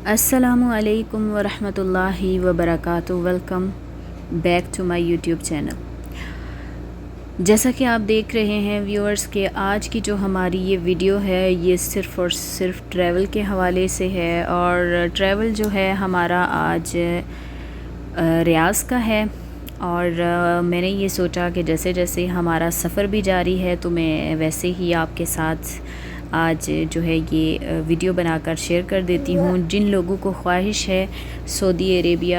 السلام علیکم ورحمۃ اللہ وبرکاتہ۔ Welcome back to my YouTube channel. جیسا کہ آپ دیکھ رہے ہیں ویورز کہ آج کی جو ہماری یہ ویڈیو ہے یہ صرف اور صرف ٹریول کے حوالے سے ہے، اور ٹریول جو ہے ہمارا آج ریاض کا ہے۔ اور میں نے یہ سوچا کہ جیسے جیسے ہمارا سفر بھی جاری ہے تو میں ویسے ہی آپ کے ساتھ آج جو ہے یہ ویڈیو بنا کر شیئر کر دیتی ہوں۔ جن لوگوں کو خواہش ہے سعودی عربیہ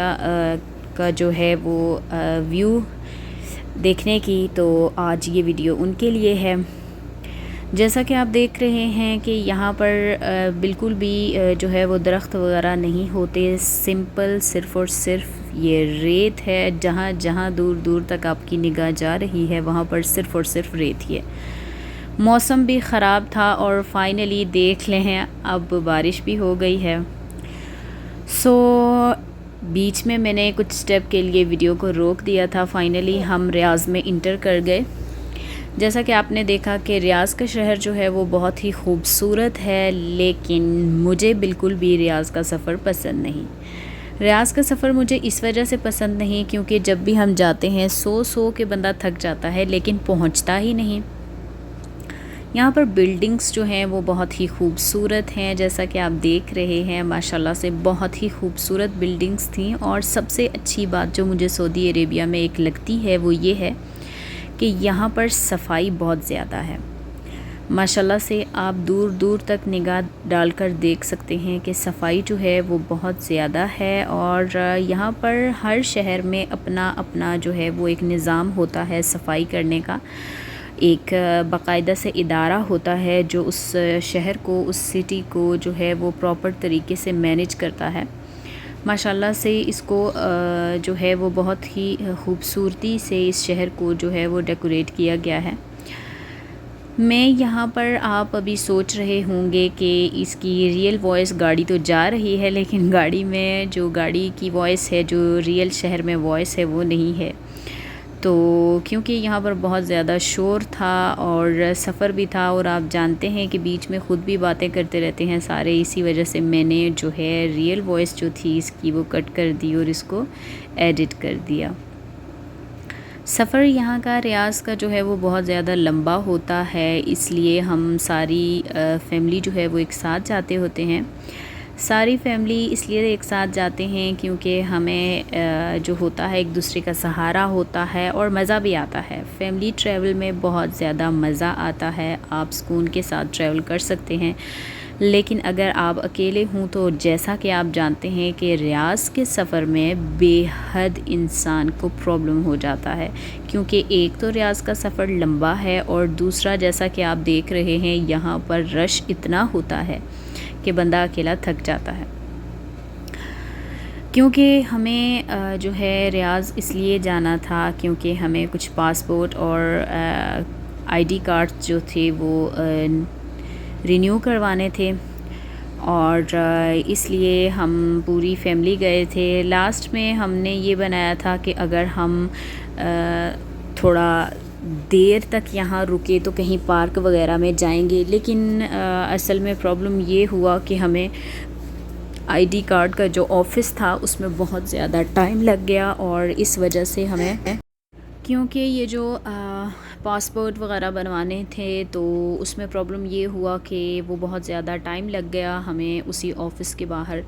کا جو ہے وہ ویو دیکھنے کی، تو آج یہ ویڈیو ان کے لیے ہے۔ جیسا کہ آپ دیکھ رہے ہیں کہ یہاں پر بالکل بھی جو ہے وہ درخت وغیرہ نہیں ہوتے، سمپل صرف اور صرف یہ ریت ہے۔ جہاں جہاں دور دور تک آپ کی نگاہ جا رہی ہے وہاں پر صرف اور صرف ریت ہی ہے۔ موسم بھی خراب تھا اور فائنلی دیکھ لیں اب بارش بھی ہو گئی ہے۔ بیچ میں نے کچھ سٹیپ کے لیے ویڈیو کو روک دیا تھا۔ فائنلی ہم ریاض میں انٹر کر گئے۔ جیسا کہ آپ نے دیکھا کہ ریاض کا شہر جو ہے وہ بہت ہی خوبصورت ہے، لیکن مجھے بالکل بھی ریاض کا سفر پسند نہیں۔ ریاض کا سفر مجھے اس وجہ سے پسند نہیں کیونکہ جب بھی ہم جاتے ہیں سو کے بندہ تھک جاتا ہے لیکن پہنچتا ہی نہیں۔ یہاں پر بلڈنگز جو ہیں وہ بہت ہی خوبصورت ہیں، جیسا کہ آپ دیکھ رہے ہیں ماشاءاللہ سے بہت ہی خوبصورت بلڈنگز تھیں۔ اور سب سے اچھی بات جو مجھے سعودی عربیہ میں ایک لگتی ہے وہ یہ ہے کہ یہاں پر صفائی بہت زیادہ ہے۔ ماشاءاللہ سے آپ دور دور تک نگاہ ڈال کر دیکھ سکتے ہیں کہ صفائی جو ہے وہ بہت زیادہ ہے، اور یہاں پر ہر شہر میں اپنا اپنا جو ہے وہ ایک نظام ہوتا ہے صفائی کرنے کا۔ ایک باقاعدہ سے ادارہ ہوتا ہے جو اس شہر کو، اس سٹی کو جو ہے وہ پراپر طریقے سے مینیج کرتا ہے۔ ماشاءاللہ سے اس کو جو ہے وہ بہت ہی خوبصورتی سے اس شہر کو جو ہے وہ ڈیکوریٹ کیا گیا ہے۔ میں یہاں پر آپ ابھی سوچ رہے ہوں گے کہ اس کی ریئل وائس، گاڑی تو جا رہی ہے لیکن گاڑی میں جو گاڑی کی وائس ہے، جو ریئل شہر میں وائس ہے وہ نہیں ہے۔ تو کیونکہ یہاں پر بہت زیادہ شور تھا اور سفر بھی تھا، اور آپ جانتے ہیں کہ بیچ میں خود بھی باتیں کرتے رہتے ہیں سارے، اسی وجہ سے میں نے جو ہے ریئل وائس جو تھی اس کی وہ کٹ کر دی اور اس کو ایڈٹ کر دیا۔ سفر یہاں کا ریاض کا جو ہے وہ بہت زیادہ لمبا ہوتا ہے، اس لیے ہم ساری فیملی جو ہے وہ ایک ساتھ جاتے ہوتے ہیں۔ ساری فیملی اس لیے ایک ساتھ جاتے ہیں کیونکہ ہمیں جو ہوتا ہے ایک دوسرے کا سہارا ہوتا ہے اور مزہ بھی آتا ہے۔ فیملی ٹریول میں بہت زیادہ مزہ آتا ہے، آپ سکون کے ساتھ ٹریول کر سکتے ہیں۔ لیکن اگر آپ اکیلے ہوں تو جیسا کہ آپ جانتے ہیں کہ ریاض کے سفر میں بے حد انسان کو پرابلم ہو جاتا ہے، کیونکہ ایک تو ریاض کا سفر لمبا ہے اور دوسرا جیسا کہ آپ دیکھ رہے ہیں یہاں پر رش اتنا ہوتا ہے کہ بندہ اکیلا تھک جاتا ہے۔ کیونکہ ہمیں جو ہے ریاض اس لیے جانا تھا کیونکہ ہمیں کچھ پاسپورٹ اور آئی ڈی کارڈ جو تھے وہ رینیو کروانے تھے، اور اس لیے ہم پوری فیملی گئے تھے۔ لاسٹ میں ہم نے یہ بنایا تھا کہ اگر ہم تھوڑا دیر تک یہاں رکے تو کہیں پارک وغیرہ میں جائیں گے، لیکن اصل میں پرابلم یہ ہوا کہ ہمیں آئی ڈی کارڈ کا جو آفس تھا اس میں بہت زیادہ ٹائم لگ گیا، اور اس وجہ سے ہمیں کیونکہ یہ جو پاسپورٹ وغیرہ بنوانے تھے تو اس میں پرابلم یہ ہوا کہ وہ بہت زیادہ ٹائم لگ گیا ہمیں اسی آفس کے باہر۔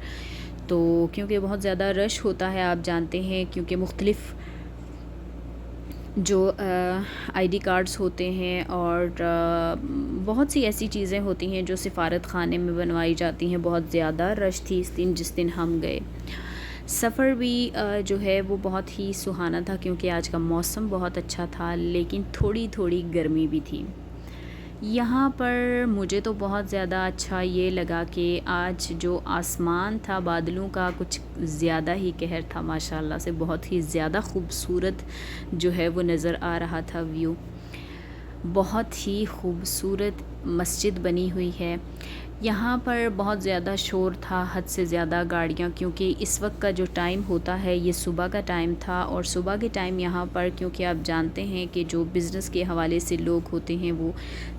تو کیونکہ بہت زیادہ رش ہوتا ہے آپ جانتے ہیں، کیونکہ مختلف جو آئی ڈی کارڈز ہوتے ہیں اور بہت سی ایسی چیزیں ہوتی ہیں جو سفارت خانے میں بنوائی جاتی ہیں، بہت زیادہ رش تھی اس دن جس دن ہم گئے۔ سفر بھی جو ہے وہ بہت ہی سہانا تھا کیونکہ آج کا موسم بہت اچھا تھا، لیکن تھوڑی تھوڑی گرمی بھی تھی۔ یہاں پر مجھے تو بہت زیادہ اچھا یہ لگا کہ آج جو آسمان تھا بادلوں کا کچھ زیادہ ہی قہر تھا، ماشاءاللہ سے بہت ہی زیادہ خوبصورت جو ہے وہ نظر آ رہا تھا ویو۔ بہت ہی خوبصورت مسجد بنی ہوئی ہے۔ یہاں پر بہت زیادہ شور تھا، حد سے زیادہ گاڑیاں، کیونکہ اس وقت کا جو ٹائم ہوتا ہے یہ صبح کا ٹائم تھا، اور صبح کے ٹائم یہاں پر کیونکہ آپ جانتے ہیں کہ جو بزنس کے حوالے سے لوگ ہوتے ہیں وہ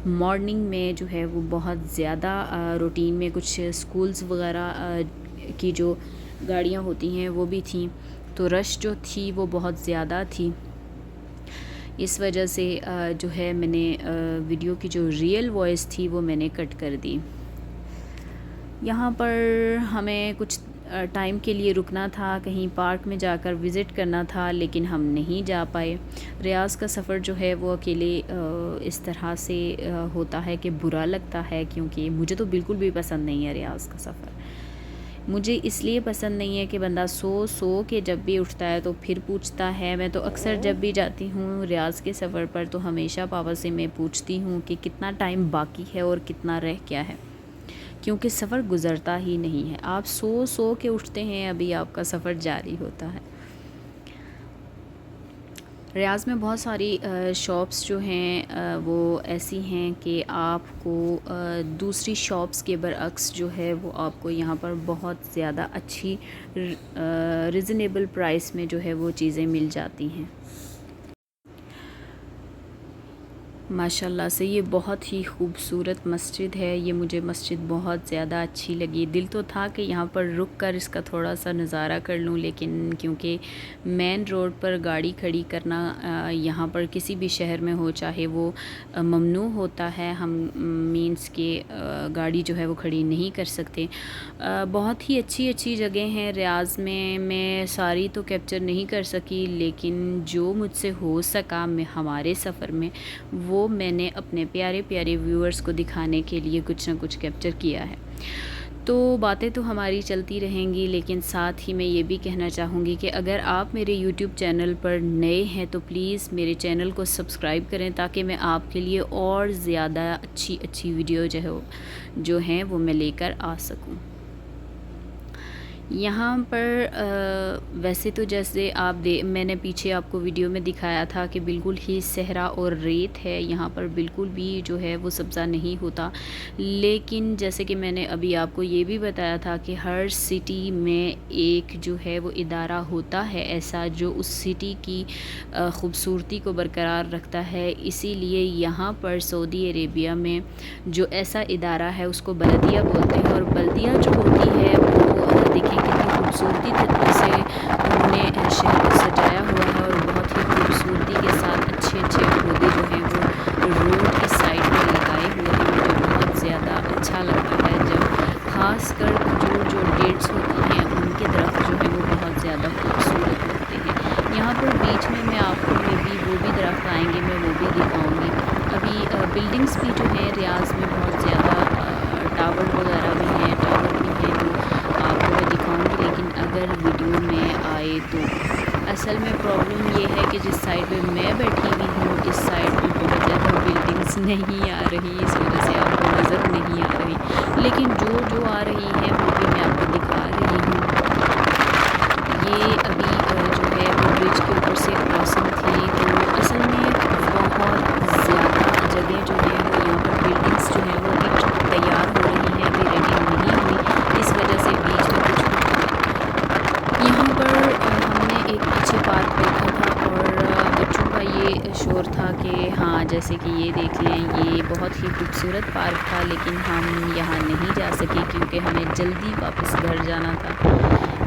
مارننگ میں جو ہے وہ بہت زیادہ روٹین میں کچھ سکولز وغیرہ کی جو گاڑیاں ہوتی ہیں وہ بھی تھیں، تو رش جو تھی وہ بہت زیادہ تھی. اس وجہ سے جو ہے میں نے ویڈیو کی جو ریئل وائس تھی وہ میں نے کٹ کر دی. یہاں پر ہمیں کچھ ٹائم کے لیے رکنا تھا، کہیں پارک میں جا کر وزٹ کرنا تھا، لیکن ہم نہیں جا پائے. ریاض کا سفر جو ہے وہ اکیلے اس طرح سے ہوتا ہے کہ برا لگتا ہے، کیونکہ مجھے تو بالکل بھی پسند نہیں ہے ریاض کا سفر. مجھے اس لیے پسند نہیں ہے کہ بندہ سو کے جب بھی اٹھتا ہے تو پھر پوچھتا ہے. میں تو اکثر جب بھی جاتی ہوں ریاض کے سفر پر تو ہمیشہ پاپا سے میں پوچھتی ہوں کہ کتنا ٹائم باقی ہے اور کتنا رہ گیا ہے، کیونکہ سفر گزرتا ہی نہیں ہے. آپ سو کے اٹھتے ہیں، ابھی آپ کا سفر جاری ہوتا ہے. ریاض میں بہت ساری شاپس جو ہیں وہ ایسی ہیں کہ آپ کو دوسری شاپس کے برعکس جو ہے وہ آپ کو یہاں پر بہت زیادہ اچھی ریزنیبل پرائس میں جو ہے وہ چیزیں مل جاتی ہیں. ماشاءاللہ سے یہ بہت ہی خوبصورت مسجد ہے. یہ مجھے مسجد بہت زیادہ اچھی لگی. دل تو تھا کہ یہاں پر رک کر اس کا تھوڑا سا نظارہ کر لوں، لیکن کیونکہ مین روڈ پر گاڑی کھڑی کرنا یہاں پر کسی بھی شہر میں ہو چاہے وہ ممنوع ہوتا ہے. ہم مینس کہ گاڑی جو ہے وہ کھڑی نہیں کر سکتے. بہت ہی اچھی جگہ ہیں ریاض میں ساری تو کیپچر نہیں کر سکی، لیکن جو مجھ سے ہو سکا میں ہمارے سفر میں وہ میں نے اپنے پیارے ویورز کو دکھانے کے لیے کچھ نہ کچھ کیپچر کیا ہے. تو باتیں تو ہماری چلتی رہیں گی، لیکن ساتھ ہی میں یہ بھی کہنا چاہوں گی کہ اگر آپ میرے یوٹیوب چینل پر نئے ہیں تو پلیز میرے چینل کو سبسکرائب کریں، تاکہ میں آپ کے لیے اور زیادہ اچھی ویڈیو جو ہیں وہ میں لے کر آ سکوں. یہاں پر ویسے تو جیسے میں نے پیچھے آپ کو ویڈیو میں دکھایا تھا کہ بالکل ہی صحرا اور ریت ہے. یہاں پر بالکل بھی جو ہے وہ سبزہ نہیں ہوتا، لیکن جیسے کہ میں نے ابھی آپ کو یہ بھی بتایا تھا کہ ہر سٹی میں ایک جو ہے وہ ادارہ ہوتا ہے ایسا جو اس سٹی کی خوبصورتی کو برقرار رکھتا ہے. اسی لیے یہاں پر سعودی عربیہ میں جو ایسا ادارہ ہے اس کو بلدیہ بولتے ہیں، اور بلدیہ جو ہوتی ہے وہ دیکھیں کتنی خوبصورتی طریقے سے انہوں نے شہر کو سجایا ہوا ہے، اور بہت ہی خوبصورتی کے ساتھ اچھے پودے جو ہیں وہ روڈ کی سائڈ میں لگائے ہوئے ہیں. مجھے بہت زیادہ اچھا لگتا ہے جب خاص کر کھجور جو ڈیٹس ہوتی ہیں ان کے درخت جو ہیں وہ بہت زیادہ خوبصورت لگتے ہیں. یہاں پر بیچ میں آپ کو وہ بھی درخت آئیں گے، میں وہ بھی دکھاؤں گی. ابھی بلڈنگس بھی جو ہیں ریاض میں بہت زیادہ ٹاور وغیرہ بھی ہیں جو آپ کو میں دکھاؤں گی، لیکن اگر ویڈیو میں آئے تو اصل میں پرابلم یہ ہے کہ جس سائڈ پہ میں بیٹھی ہوئی ہوں اس سائڈ پہ بہت زیادہ بلڈنگس نہیں آ رہی، اس وجہ سے آپ کو نظر نہیں آ رہی، لیکن جو آ رہی ہیں وہ بھی میں آپ کو دکھا رہی ہوں. یہ ابھی جو ہے وہ برج کے اوپر سے کراسنگ تھی، تو اصل میں بہت زیادہ جگہ جو ہے وہ یہاں پر بلڈنگس جو ہیں وہ ابھی تیار ہو رہی ہیں، ابھی ریڈی نہیں ہوئی، اس وجہ سے بیچ میں کچھ یہاں پر ہم نے ایک پیچھے پارک دیکھا تھا، اور بچوں کا یہ شور تھا کہ ہاں جیسے کہ یہ دیکھ لیں، یہ بہت ہی خوبصورت پارک تھا، لیکن ہم یہاں نہیں جا سکے کیونکہ ہمیں جلدی واپس گھر جانا تھا،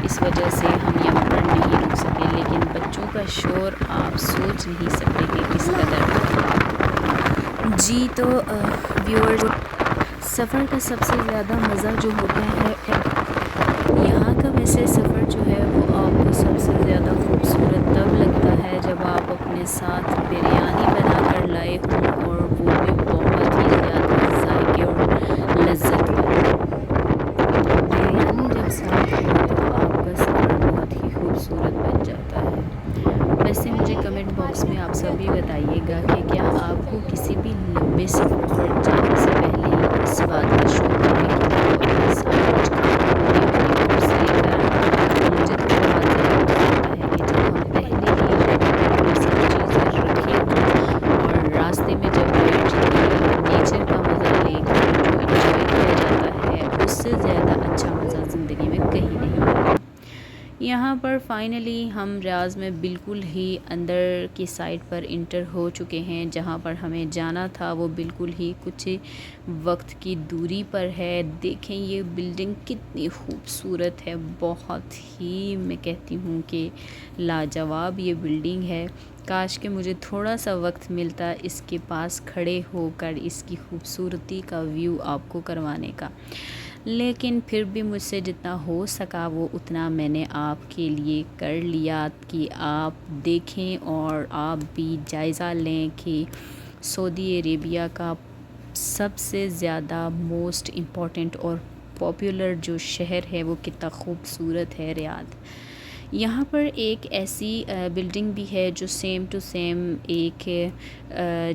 اس وجہ سے ہم یہاں پر نہیں رک سکے. لیکن بچوں کا شور آپ سوچ نہیں سکتے کہ کس قدر تھا. جی تو ویورز، سفر کا سب سے زیادہ مزہ جو ہوتا ہے یہاں کا، ویسے سفر جو ہے وہ آپ کو سب سے زیادہ خوبصورت تب لگتا ہے جب آپ اپنے ساتھ بریانی بنا کر لائے ہوں، اور وہ بھی بہت ہی زیادہ ذائقے اور لذت والی. بریانی جب ساتھ ہو تو آپ کا سفر بہت ہی خوبصورت بن جاتا ہے. ویسے مجھے کمنٹ باکس میں آپ سب بھی بتائیے گا کہ کیا آپ کو کسی بھی لمبے سفر پر جانے سے پہلے اس بات کا شوق ہے کہ آپ اپنے ساتھ کچھ کھانے پینے اپنے گھر سے لے کر آئیں. مجھے تو بہت زیادہ من کرتا ہے کہ جب ہم پہلے ہی گھر میں تھوڑی سی چیزیں رکھیں ہوں یہاں پر فائنلی ہم ریاض میں بالکل ہی اندر کی سائٹ پر انٹر ہو چکے ہیں. جہاں پر ہمیں جانا تھا وہ بالکل ہی کچھ وقت کی دوری پر ہے. دیکھیں یہ بلڈنگ کتنی خوبصورت ہے, بہت ہی میں کہتی ہوں کہ لاجواب یہ بلڈنگ ہے. کاش کہ مجھے تھوڑا سا وقت ملتا اس کے پاس کھڑے ہو کر اس کی خوبصورتی کا ویو آپ کو کروانے کا, لیکن پھر بھی مجھ سے جتنا ہو سکا وہ اتنا میں نے آپ کے لیے کر لیا کہ آپ دیکھیں اور آپ بھی جائزہ لیں کہ سعودی عربیہ کا سب سے زیادہ موسٹ امپورٹنٹ اور پاپولر جو شہر ہے وہ کتنا خوبصورت ہے, ریاض. یہاں پر ایک ایسی بلڈنگ بھی ہے جو سیم ٹو سیم ایک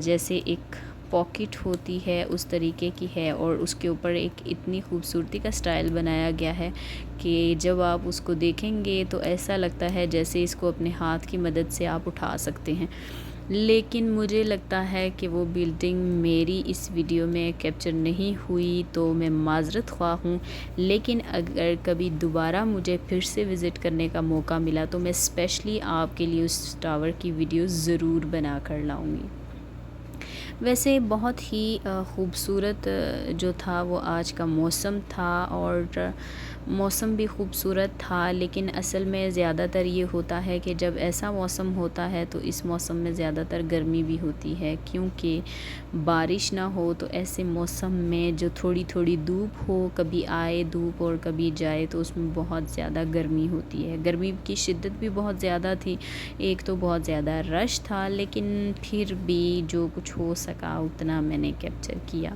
جیسے ایک پاکٹ ہوتی ہے اس طریقے کی ہے, اور اس کے اوپر ایک اتنی خوبصورتی کا سٹائل بنایا گیا ہے کہ جب آپ اس کو دیکھیں گے تو ایسا لگتا ہے جیسے اس کو اپنے ہاتھ کی مدد سے آپ اٹھا سکتے ہیں. لیکن مجھے لگتا ہے کہ وہ بلڈنگ میری اس ویڈیو میں کیپچر نہیں ہوئی تو میں معذرت خواہ ہوں, لیکن اگر کبھی دوبارہ مجھے پھر سے وزٹ کرنے کا موقع ملا تو میں اسپیشلی آپ کے لیے اس ٹاور کی ویڈیو ضرور بنا کر لاؤں گی. ویسے بہت ہی خوبصورت جو تھا وہ آج کا موسم تھا, اور موسم بھی خوبصورت تھا, لیکن اصل میں زیادہ تر یہ ہوتا ہے کہ جب ایسا موسم ہوتا ہے تو اس موسم میں زیادہ تر گرمی بھی ہوتی ہے, کیونکہ بارش نہ ہو تو ایسے موسم میں جو تھوڑی تھوڑی دھوپ ہو, کبھی آئے دھوپ اور کبھی جائے, تو اس میں بہت زیادہ گرمی ہوتی ہے. گرمی کی شدت بھی بہت زیادہ تھی, ایک تو بہت زیادہ رش تھا, لیکن پھر بھی جو کچھ ہو سکا اتنا میں نے کیپچر کیا.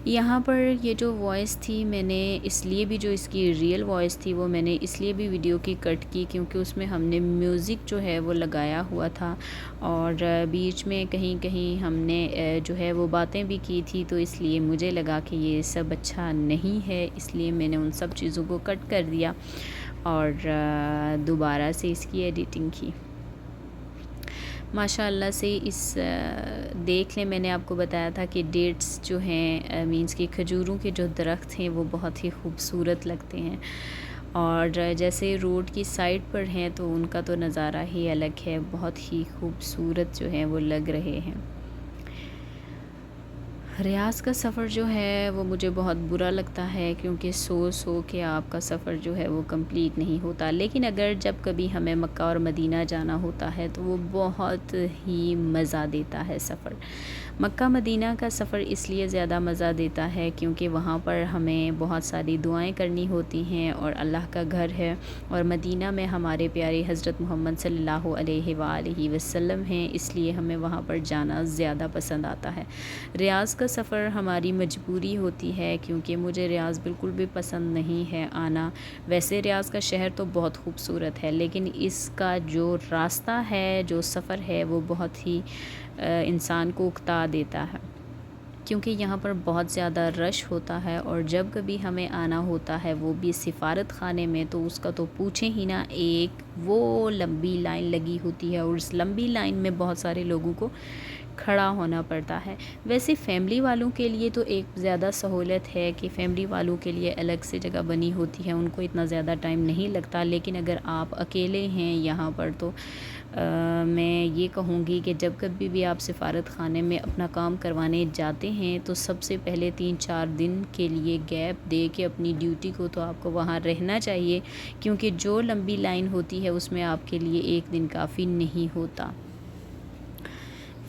یہاں پر یہ جو وائس تھی میں نے اس لیے بھی, جو اس کی ریئل وائس تھی وہ میں نے اس لیے بھی ویڈیو کی کٹ کی کیونکہ اس میں ہم نے میوزک جو ہے وہ لگایا ہوا تھا, اور بیچ میں کہیں کہیں ہم نے جو ہے وہ باتیں بھی کی تھی, تو اس لیے مجھے لگا کہ یہ سب اچھا نہیں ہے, اس لیے میں نے ان سب چیزوں کو کٹ کر دیا اور دوبارہ سے اس کی ایڈیٹنگ کی. ماشاء اللہ سے اس دیکھ لیں, میں نے آپ کو بتایا تھا کہ ڈیٹس جو ہیں مینس کہ کھجوروں کے جو درخت ہیں وہ بہت ہی خوبصورت لگتے ہیں, اور جیسے روڈ کی سائڈ پر ہیں تو ان کا تو نظارہ ہی الگ ہے, بہت ہی خوبصورت جو ہیں وہ لگ رہے ہیں. ریاض کا سفر جو ہے وہ مجھے بہت برا لگتا ہے کیونکہ سو کے آپ کا سفر جو ہے وہ کمپلیٹ نہیں ہوتا, لیکن اگر جب کبھی ہمیں مکہ اور مدینہ جانا ہوتا ہے تو وہ بہت ہی مزہ دیتا ہے سفر. مکہ مدینہ کا سفر اس لیے زیادہ مزہ دیتا ہے کیونکہ وہاں پر ہمیں بہت ساری دعائیں کرنی ہوتی ہیں, اور اللہ کا گھر ہے, اور مدینہ میں ہمارے پیارے حضرت محمد صلی اللہ علیہ وآلہ وسلم ہیں, اس لیے ہمیں وہاں پر جانا زیادہ پسند آتا ہے. ریاض کا سفر ہماری مجبوری ہوتی ہے کیونکہ مجھے ریاض بالکل بھی پسند نہیں ہے آنا. ویسے ریاض کا شہر تو بہت خوبصورت ہے, لیکن اس کا جو راستہ ہے, جو سفر ہے وہ بہت ہی انسان کو اکتا دیتا ہے, کیونکہ یہاں پر بہت زیادہ رش ہوتا ہے, اور جب کبھی ہمیں آنا ہوتا ہے وہ بھی سفارت خانے میں تو اس کا تو پوچھیں ہی نہ, ایک وہ لمبی لائن لگی ہوتی ہے, اور اس لمبی لائن میں بہت سارے لوگوں کو کھڑا ہونا پڑتا ہے. ویسے فیملی والوں کے لیے تو ایک زیادہ سہولت ہے کہ فیملی والوں کے لیے الگ سے جگہ بنی ہوتی ہے, ان کو اتنا زیادہ ٹائم نہیں لگتا, لیکن اگر آپ اکیلے ہیں یہاں پر تو میں یہ کہوں گی کہ جب کبھی بھی آپ سفارت خانے میں اپنا کام کروانے جاتے ہیں تو سب سے پہلے 3-4 دن کے لیے گیپ دے کے اپنی ڈیوٹی کو تو آپ کو وہاں رہنا چاہیے, کیونکہ جو لمبی لائن ہوتی ہے اس میں آپ کے لیے ایک دن کافی نہیں ہوتا.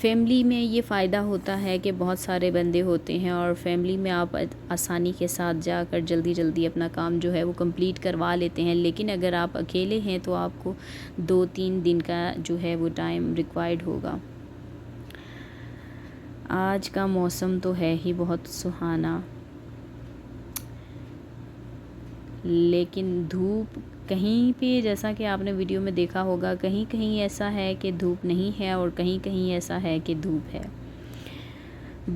فیملی میں یہ فائدہ ہوتا ہے کہ بہت سارے بندے ہوتے ہیں, اور فیملی میں آپ آسانی کے ساتھ جا کر جلدی اپنا کام جو ہے وہ کمپلیٹ کروا لیتے ہیں, لیکن اگر آپ اکیلے ہیں تو آپ کو 2-3 دن کا جو ہے وہ ٹائم ریکوائرڈ ہوگا. آج کا موسم تو ہے ہی بہت سہانا, لیکن دھوپ کہیں پہ, جیسا کہ آپ نے ویڈیو میں دیکھا ہوگا, کہیں کہیں ایسا ہے کہ دھوپ نہیں ہے اور کہیں کہیں ایسا ہے کہ دھوپ ہے.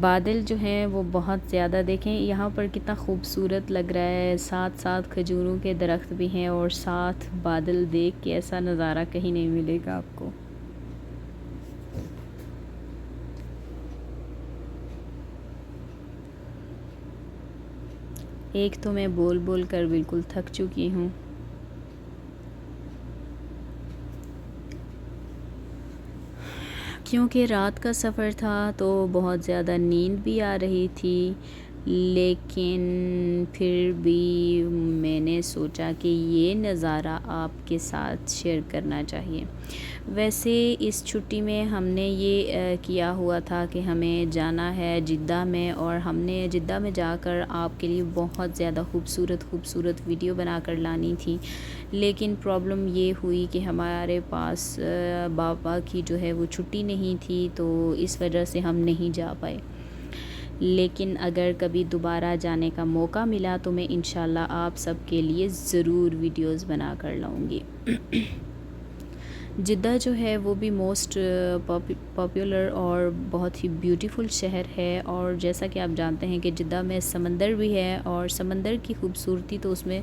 بادل جو ہیں وہ بہت زیادہ, دیکھیں یہاں پر کتنا خوبصورت لگ رہا ہے, ساتھ ساتھ کھجوروں کے درخت بھی ہیں اور ساتھ بادل, دیکھ کے ایسا نظارہ کہیں نہیں ملے گا آپ کو. ایک تو میں بول کر بالکل تھک چکی ہوں, کیونکہ رات کا سفر تھا تو بہت زیادہ نیند بھی آ رہی تھی، لیکن پھر بھی میں نے سوچا کہ یہ نظارہ آپ کے ساتھ شیئر کرنا چاہیے۔ ویسے اس چھٹی میں ہم نے یہ کیا ہوا تھا کہ ہمیں جانا ہے جدہ میں، اور ہم نے جدہ میں جا کر آپ کے لیے بہت زیادہ خوبصورت ویڈیو بنا کر لانی تھی، لیکن پرابلم یہ ہوئی کہ ہمارے پاس بابا کی جو ہے وہ چھٹی نہیں تھی، تو اس وجہ سے ہم نہیں جا پائے۔ لیکن اگر کبھی دوبارہ جانے کا موقع ملا تو میں انشاءاللہ آپ سب کے لیے ضرور ویڈیوز بنا کر لاؤں گی۔ جدہ جو ہے وہ بھی موسٹ پاپولر اور بہت ہی بیوٹیفل شہر ہے، اور جیسا کہ آپ جانتے ہیں کہ جدہ میں سمندر بھی ہے، اور سمندر کی خوبصورتی تو اس میں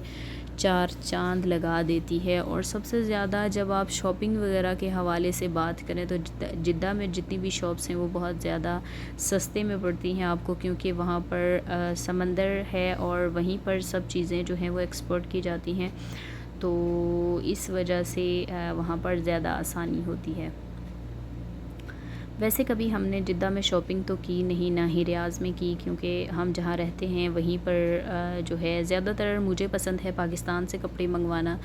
چار چاند لگا دیتی ہے۔ اور سب سے زیادہ جب آپ شاپنگ وغیرہ کے حوالے سے بات کریں تو جدہ میں جتنی بھی شاپس ہیں وہ بہت زیادہ سستے میں پڑتی ہیں آپ کو، کیونکہ وہاں پر سمندر ہے اور وہیں پر سب چیزیں جو ہیں وہ ایکسپورٹ کی جاتی ہیں، تو اس وجہ سے وہاں پر زیادہ آسانی ہوتی ہے۔ ویسے کبھی ہم نے جدہ میں شاپنگ تو کی نہیں، نہ ہی ریاض میں کی، کیونکہ ہم جہاں رہتے ہیں وہیں پر جو ہے زیادہ تر مجھے پسند ہے پاکستان سے کپڑے منگوانا،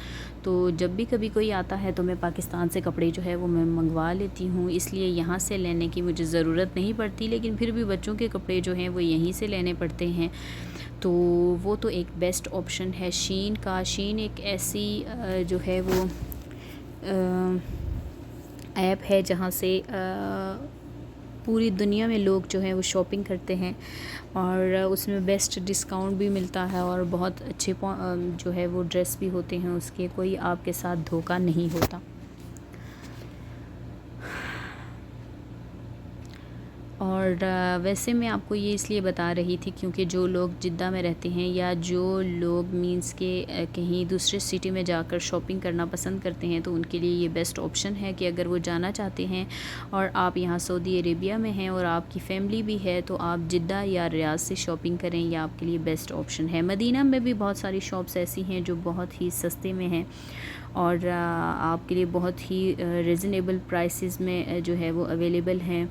تو جب بھی کبھی کوئی آتا ہے تو میں پاکستان سے کپڑے جو ہے وہ میں منگوا لیتی ہوں، اس لیے یہاں سے لینے کی مجھے ضرورت نہیں پڑتی، لیکن پھر بھی بچوں کے کپڑے جو ہیں وہ یہیں سے لینے پڑتے ہیں، تو وہ تو ایک بیسٹ آپشن ہے شین کا۔ شین ایک ایسی جو ہے وہ ایپ ہے جہاں سے پوری دنیا میں لوگ جو ہیں وہ شاپنگ کرتے ہیں، اور اس میں بیسٹ ڈسکاؤنٹ بھی ملتا ہے، اور بہت اچھے جو ہے وہ ڈریس بھی ہوتے ہیں اس کے، کوئی آپ کے ساتھ دھوکہ نہیں ہوتا۔ اور ویسے میں آپ کو یہ اس لیے بتا رہی تھی کیونکہ جو لوگ جدہ میں رہتے ہیں، یا جو لوگ مینس کہ کہیں دوسرے سٹی میں جا کر شاپنگ کرنا پسند کرتے ہیں، تو ان کے لیے یہ بیسٹ آپشن ہے کہ اگر وہ جانا چاہتے ہیں اور آپ یہاں سعودی عربیہ میں ہیں اور آپ کی فیملی بھی ہے، تو آپ جدہ یا ریاض سے شاپنگ کریں، یہ آپ کے لیے بیسٹ آپشن ہے۔ مدینہ میں بھی بہت ساری شاپس ایسی ہیں جو بہت ہی سستے میں ہیں، اور آپ کے لیے بہت ہی ریزنیبل پرائسز میں جو ہے وہ اویلیبل ہیں،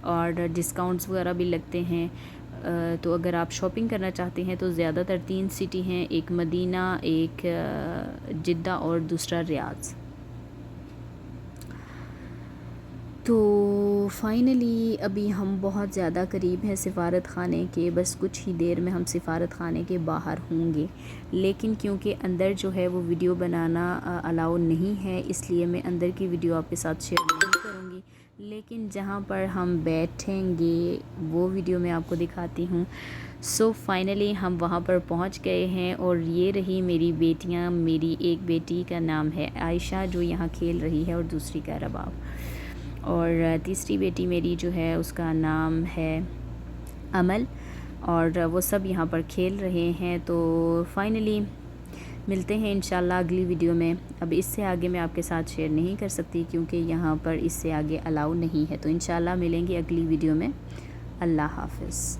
اور ڈسکاؤنٹس وغیرہ بھی لگتے ہیں۔ تو اگر آپ شاپنگ کرنا چاہتے ہیں تو زیادہ تر 3 سٹی ہیں، ایک مدینہ، ایک جدہ اور دوسرا ریاض۔ تو فائنلی ابھی ہم بہت زیادہ قریب ہیں سفارت خانے کے، بس کچھ ہی دیر میں ہم سفارت خانے کے باہر ہوں گے، لیکن کیونکہ اندر جو ہے وہ ویڈیو بنانا الاؤ نہیں ہے، اس لیے میں اندر کی ویڈیو آپ کے ساتھ شیئر نہیں کروں گی، لیکن جہاں پر ہم بیٹھیں گے وہ ویڈیو میں آپ کو دکھاتی ہوں۔ سو فائنلی ہم وہاں پر پہنچ گئے ہیں، اور یہ رہی میری بیٹیاں۔ میری ایک بیٹی کا نام ہے عائشہ جو یہاں کھیل رہی ہے، اور دوسری کا رباب، اور تیسری بیٹی میری جو ہے اس کا نام ہے عمل، اور وہ سب یہاں پر کھیل رہے ہیں۔ تو فائنلی ملتے ہیں انشاءاللہ اگلی ویڈیو میں۔ اب اس سے آگے میں آپ کے ساتھ شیئر نہیں کر سکتی کیونکہ یہاں پر اس سے آگے الاؤ نہیں ہے، تو انشاءاللہ ملیں گے اگلی ویڈیو میں۔ اللہ حافظ۔